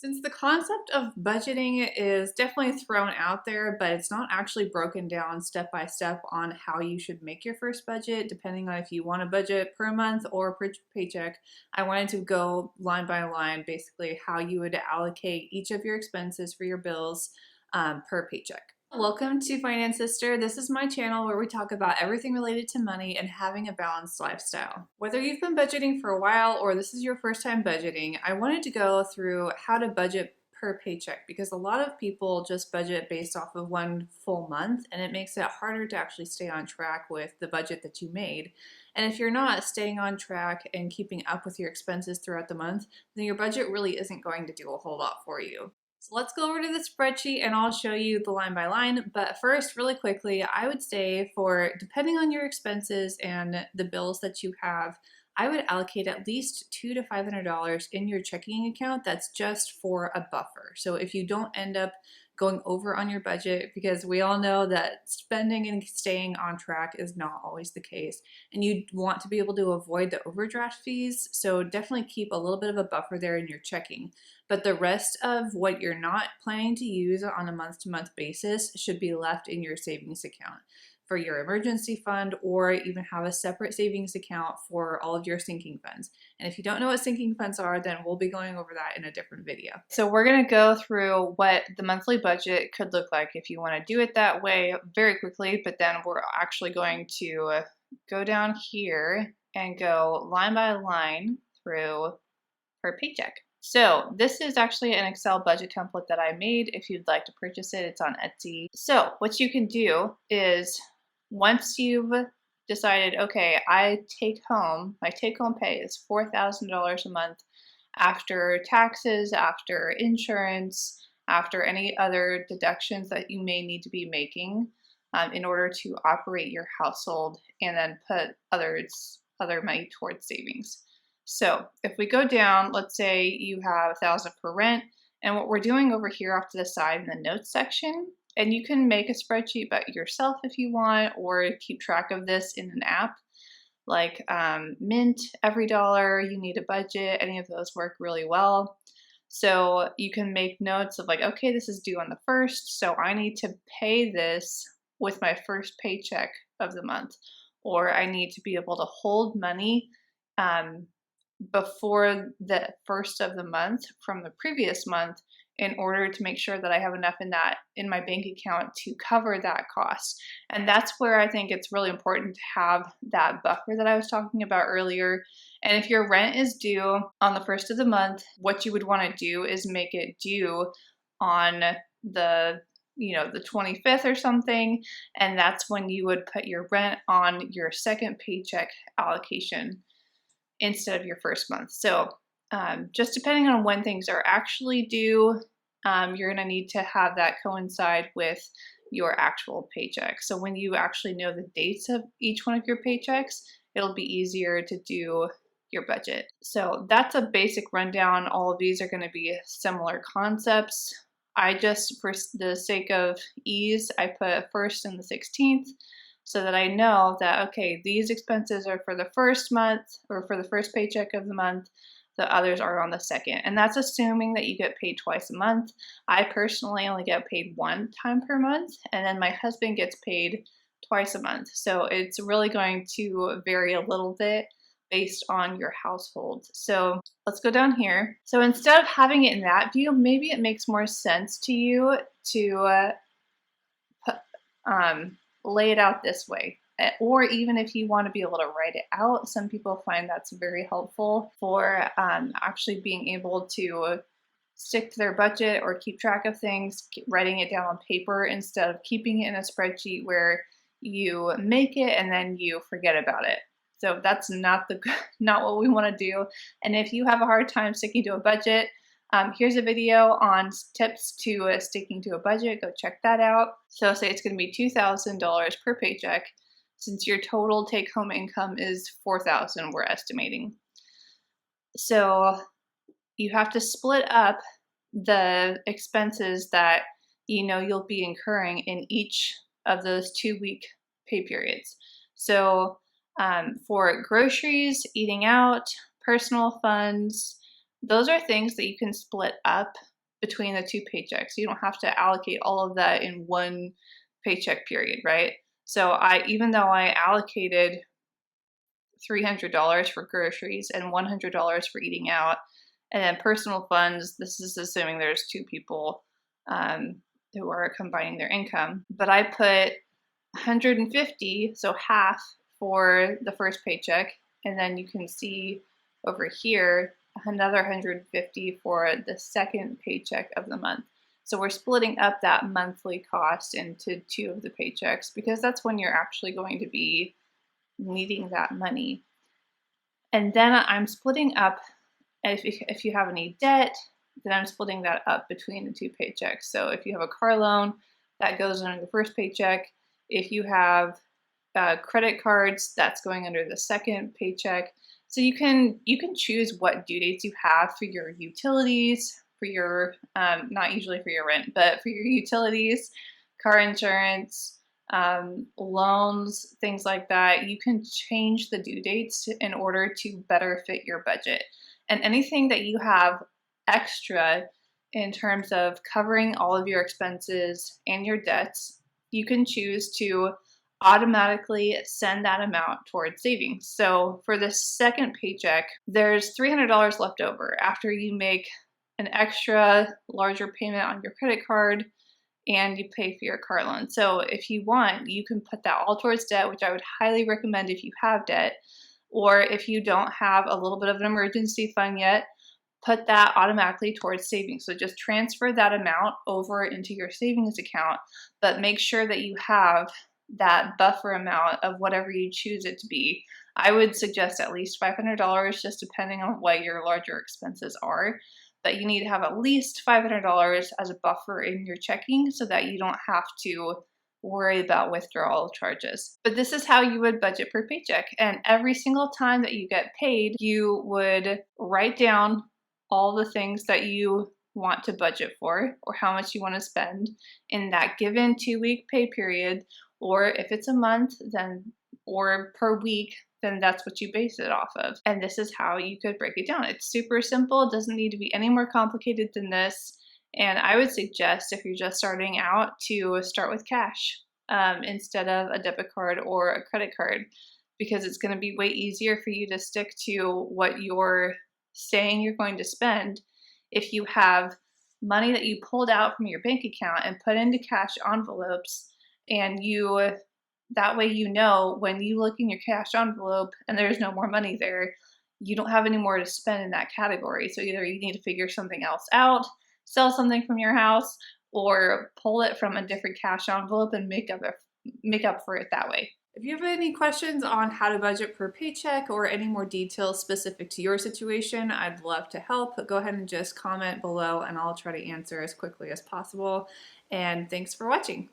Since the concept of budgeting is definitely thrown out there, but it's not actually broken down step by step on how you should make your first budget, depending on if you want a budget per month or per paycheck, I wanted to go line by line, basically how you would allocate each of your expenses for your bills per paycheck. Welcome to Finance Sister. This is my channel where we talk about everything related to money and having a balanced lifestyle. Whether you've been budgeting for a while or this is your first time budgeting, I wanted to go through how to budget per paycheck because a lot of people just budget based off of one full month and it makes it harder to actually stay on track with the budget that you made. And if you're not staying on track and keeping up with your expenses throughout the month, then your budget really isn't going to do a whole lot for you. So let's go over to the spreadsheet and I'll show you the line by line. But first, really quickly, I would say depending on your expenses and the bills that you have, I would allocate at least $200 to $500 in your checking account that's just for a buffer. So if you don't end up going over on your budget, because we all know that spending and staying on track is not always the case, and you want to be able to avoid the overdraft fees, so definitely keep a little bit of a buffer there in your checking. But the rest of what you're not planning to use on a month-to-month basis should be left in your savings account for your emergency fund, or even have a separate savings account for all of your sinking funds. And if you don't know what sinking funds are, then we'll be going over that in a different video. So we're gonna go through what the monthly budget could look like if you wanna do it that way very quickly, but then we're actually going to go down here and go line by line through per paycheck. So this is actually an Excel budget template that I made. If you'd like to purchase it, it's on Etsy. So what you can do is once you've decided, okay, my take-home pay is $4,000 a month after taxes, after insurance, after any other deductions that you may need to be making in order to operate your household and then put other money towards savings. So if we go down, let's say you have $1,000 for rent, and what we're doing over here off to the side in the notes section, and you can make a spreadsheet about yourself if you want, or keep track of this in an app like Mint, Every Dollar, You Need a Budget, any of those work really well. So you can make notes of like, okay, this is due on the 1st, so I need to pay this with my first paycheck of the month, or I need to be able to hold money before the 1st of the month from the previous month in order to make sure that I have enough in my bank account to cover that cost. And that's where I think it's really important to have that buffer that I was talking about earlier. And if your rent is due on the 1st of the month, what you would want to do is make it due on the 25th or something, and that's when you would put your rent on your second paycheck allocation instead of your first month. So just depending on when things are actually due, you're going to need to have that coincide with your actual paycheck. So when you actually know the dates of each one of your paychecks, it'll be easier to do your budget. So that's a basic rundown. All of these are going to be similar concepts. I just, for the sake of ease, I put 1st and the 16th. So that I know that, okay, these expenses are for the first month or for the first paycheck of the month, the others are on the second. And that's assuming that you get paid twice a month. I personally only get paid one time per month, and then my husband gets paid twice a month. So it's really going to vary a little bit based on your household. So let's go down here. So instead of having it in that view, maybe it makes more sense to you to lay it out this way. Or even if you want to be able to write it out, some people find that's very helpful for actually being able to stick to their budget or keep track of things, writing it down on paper instead of keeping it in a spreadsheet where you make it and then you forget about it. So that's not what we want to do. And if you have a hard time sticking to a budget, here's a video on tips to sticking to a budget. Go check that out. So say it's going to be $2,000 per paycheck. Since your total take-home income is $4,000, we're estimating. So you have to split up the expenses that you'll be incurring in each of those 2-week pay periods. So for groceries, eating out, personal funds, those are things that you can split up between the two paychecks. You don't have to allocate all of that in one paycheck period, right? So even though I allocated $300 for groceries and $100 for eating out, and then personal funds, this is assuming there's two people who are combining their income, but I put 150, so half for the first paycheck, and then you can see over here another 150 for the second paycheck of the month. So we're splitting up that monthly cost into two of the paychecks because that's when you're actually going to be needing that money. And then I'm splitting up, if you have any debt, then I'm splitting that up between the two paychecks. So if you have a car loan, that goes under the first paycheck. If you have credit cards, that's going under the second paycheck. So you can choose what due dates you have for your utilities, for your, not usually for your rent, but for your utilities, car insurance, loans, things like that. You can change the due dates in order to better fit your budget. And anything that you have extra in terms of covering all of your expenses and your debts, you can choose to automatically send that amount towards savings. So for the second paycheck, there's $300 left over after you make an extra larger payment on your credit card and you pay for your car loan. So if you want, you can put that all towards debt, which I would highly recommend if you have debt, or if you don't have a little bit of an emergency fund yet, put that automatically towards savings. So just transfer that amount over into your savings account, but make sure that you have that buffer amount of whatever you choose it to be. I would suggest at least $500, just depending on what your larger expenses are. But you need to have at least $500 as a buffer in your checking so that you don't have to worry about withdrawal charges. But this is how you would budget per paycheck. And every single time that you get paid, you would write down all the things that you want to budget for or how much you want to spend in that given 2-week pay period, or if it's a month, then or per week, then that's what you base it off of. And this is how you could break it down. It's super simple. It doesn't need to be any more complicated than this. And I would suggest, if you're just starting out, to start with cash instead of a debit card or a credit card, because it's going to be way easier for you to stick to what you're saying you're going to spend if you have money that you pulled out from your bank account and put into cash envelopes, and that way you know when you look in your cash envelope and there's no more money there, you don't have any more to spend in that category. So either you need to figure something else out, sell something from your house, or pull it from a different cash envelope and make up for it that way. If you have any questions on how to budget per paycheck or any more details specific to your situation, I'd love to help. Go ahead and just comment below and I'll try to answer as quickly as possible. And thanks for watching.